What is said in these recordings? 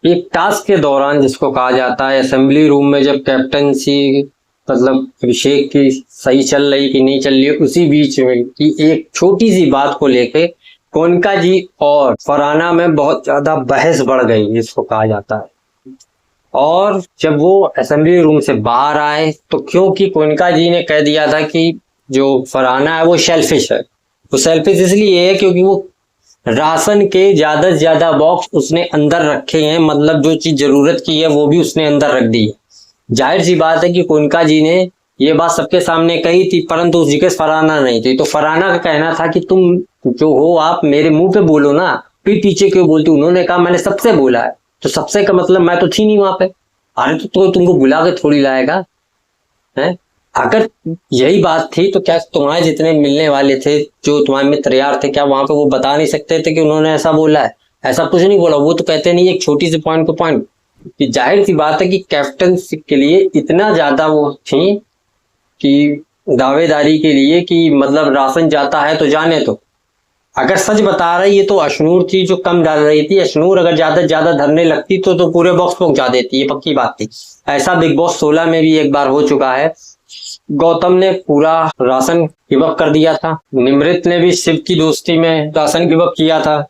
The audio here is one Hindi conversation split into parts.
एक टास्क के दौरान जिसको कहा जाता है असेंबली रूम में, जब कैप्टनसी मतलब अभिषेक की सही चल रही कि नहीं चल रही है, उसी बीच में कि एक छोटी सी बात को लेके कोनिका जी और फरहाना में बहुत ज्यादा बहस बढ़ गई जिसको कहा जाता है। और जब वो असेंबली रूम से बाहर आए तो क्योंकि कोनिका जी ने कह दिया था कि जो फरहाना है वो सेल्फिश है। वो सेल्फिश इसलिए है क्योंकि वो राशन के ज्यादा से ज्यादा बॉक्स उसने अंदर रखे हैं, मतलब जो चीज जरूरत की है वो भी उसने अंदर रख दी है। जाहिर सी बात है कि कोनिका जी ने ये बात सबके सामने कही थी, परंतु उस जिक्र फरहाना नहीं थी। तो फरहाना का कहना था कि तुम जो हो आप मेरे मुंह पे बोलो ना, पीठ पीछे क्यों बोलती। उन्होंने कहा मैंने सबसे बोला है। तो सबसे का मतलब मैं तो थी नहीं वहां पे। अरे तो तुमको बुला के थोड़ी लाएगा है। अगर यही बात थी तो क्या तुम्हारे जितने मिलने वाले थे, जो तुम्हारे मित्र यार थे, क्या वहां पे वो बता नहीं सकते थे कि उन्होंने ऐसा बोला है? ऐसा कुछ नहीं बोला। वो तो कहते नहीं, एक छोटी सी पॉइंट को पॉइंट कि जाहिर सी बात है कि कैप्टन के लिए इतना ज्यादा वो थी कि दावेदारी के लिए कि मतलब राशन जाता है तो जाने। तो अगर सच बता रही है तो अशनूर थी जो कम डाल रही थी। अशनूर अगर ज्यादा से ज्यादा धरने लगती तो पूरे बॉक्स पहुंचा देती, ये पक्की बात थी। ऐसा बिग बॉस 16 में भी एक बार हो चुका है। गौतम ने पूरा राशन गिव अप कर दिया था। निमृत ने भी शिव की दोस्ती में राशन गिव अप किया था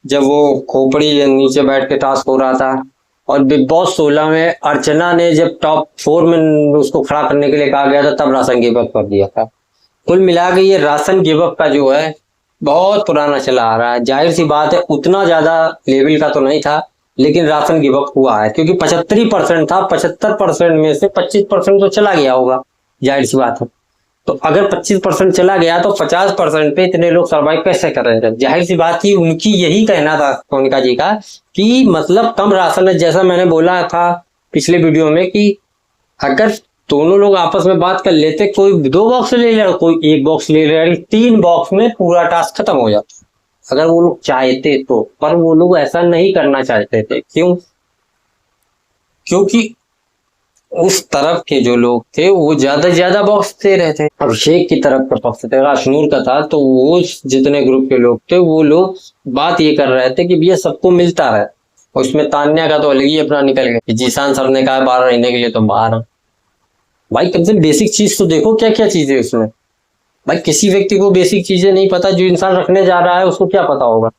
जब वो खोपड़ी नीचे बैठ के टास्क हो रहा था। और बिग बॉस 16 में अर्चना ने जब टॉप 4 में उसको खड़ा करने के लिए कहा गया था तब राशन गिव अप कर दिया था। कुल मिला के ये राशन गिव अप का जो है बहुत पुराना चला आ रहा है। जाहिर सी बात है उतना ज्यादा लेवल का तो नहीं था, लेकिन राशन गिव अप हुआ है क्योंकि 75% था। 75% में से 25% तो चला गया होगा, जाहिर सी बात है। तो अगर 25% चला गया तो 50% पे इतने लोग सर्वाइव कैसे कर रहे थे? जाहिर सी बात थी। उनकी यही कहना था कोनिका जी का कि मतलब कम राशन है। जैसा मैंने बोला था पिछले वीडियो में कि अगर दोनों लोग आपस में बात कर लेते, कोई 2 बॉक्स ले ले, कोई 1 बॉक्स ले ले, 3 बॉक्स में पूरा टास्क खत्म हो जाता अगर वो लोग चाहते तो। पर वो लोग ऐसा नहीं करना चाहते थे। क्यों? क्योंकि उस तरफ के जो लोग थे वो ज्यादा से ज्यादा बॉक्स दे रहे थे। अभिषेक की तरफ का पक्ष थे, अशनूर का था, तो वो जितने ग्रुप के लोग थे वो लोग बात ये कर रहे थे कि भैया सबको मिलता रहे। उसमें तान्या का तो अलग ही अपना निकल गया। जीशान सर ने कहा बाहर रहने के लिए तो बाहर है। भाई कम से कम बेसिक चीज तो देखो, क्या क्या चीजें उसमें। भाई किसी व्यक्ति को बेसिक चीजें नहीं पता, जो इंसान रखने जा रहा है उसको क्या पता होगा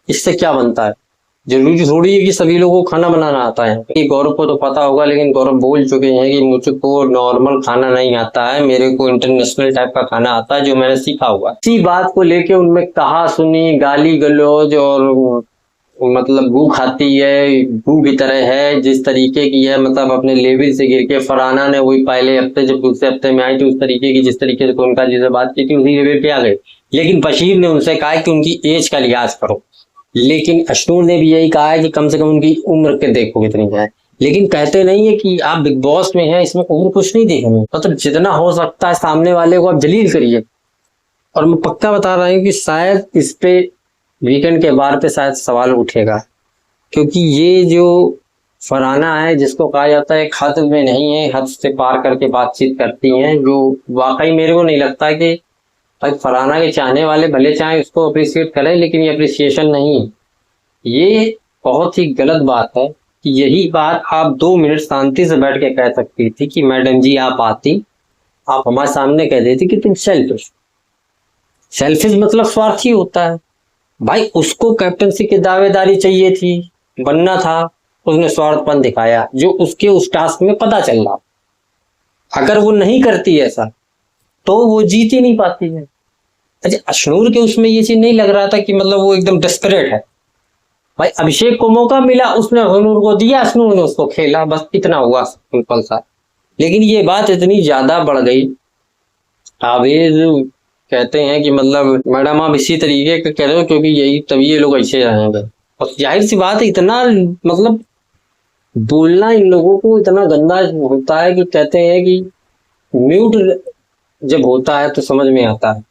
इससे क्या बनता है? जरूरी थोड़ी है कि सभी लोगों को खाना बनाना आता है। ये गौरव को तो पता होगा, लेकिन गौरव बोल चुके हैं कि मुझको नॉर्मल खाना नहीं आता है, मेरे को इंटरनेशनल टाइप का खाना आता है जो मैंने सीखा हुआ है। इसी बात को लेके उनमें कहा सुनी, गाली गलौज और मतलब गू खाती है, गू की तरह है जिस तरीके की है, मतलब अपने लेवल से गिर के। फरहाना ने वही पहले हफ्ते जब दूसरे हफ्ते में आई थी उस तरीके की जिस तरीके से उनका जिसे बात की थी उसी लेवल पे आ गए। लेकिन बशीर ने उनसे कहा कि उनकी एज का लिहाज करो। लेकिन अशनूर ने भी यही कहा है कि कम से कम उनकी उम्र के देखो कितनी है। लेकिन कहते नहीं है कि आप बिग बॉस में हैं, इसमें उम्र कुछ नहीं देखेंगे। मतलब जितना हो सकता है सामने वाले को आप जलील करिए। और मैं पक्का बता रहा हूँ कि शायद इस पे वीकेंड के बार पे शायद सवाल उठेगा, क्योंकि ये जो फरहाना है जिसको कहा जाता है हद में नहीं है, हद से पार करके बातचीत करती हैं, जो वाकई मेरे को नहीं लगता कि भाई फरहाना के चाहने वाले भले चाहे उसको अप्रिशिएट करें, लेकिन ये अप्रिसिएशन नहीं है। ये बहुत ही गलत बात है कि यही बात आप 2 मिनट शांति से बैठ के कह सकती थी कि मैडम जी आप आती, आप हमारे सामने कह देती कि तुम सेल्फिश। सेल्फिश मतलब स्वार्थी होता है। भाई उसको कैप्टनसी की दावेदारी चाहिए थी, बनना था, उसने स्वार्थपन दिखाया जो उसके उस टास्क में पता चल रहा। अगर वो नहीं करती ऐसा तो वो जीत ही नहीं पाती है। अच्छा अशनूर के उसमें ये चीज नहीं लग रहा था कि मतलब वो एकदम डेस्परेट है। भाई अभिषेक को मौका मिला, उसने अशनूर को दिया, अशनूर ने उसको खेला, बस इतना हुआ सिंपल सा। लेकिन ये बात इतनी ज्यादा बढ़ गई। आवेज कहते हैं कि मतलब मैडम आप इसी तरीके का कह रहे हो क्योंकि यही तभी ये लोग ऐसे रहेंगे। और जाहिर सी बात है इतना मतलब बोलना इन लोगों को इतना गंदा होता है कि कहते हैं कि म्यूट जब होता है तो समझ में आता है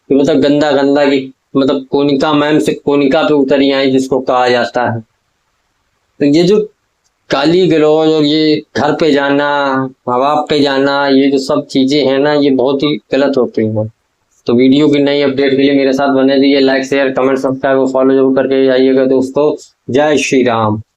कि मतलब गंदा गंदा की मतलब कोनिका मैम से कोनिका पे उतरी आई जिसको कहा जाता है। तो ये जो गाली गलौज और ये घर पे जाना, माँ बाप पे जाना, ये जो सब चीजें हैं ना, ये बहुत ही गलत होती हैं। तो वीडियो की नई अपडेट के लिए मेरे साथ बने रहिए, लाइक शेयर कमेंट सब्सक्राइब और फॉलो जरूर करके जाइएगा दोस्तों। जय श्री राम।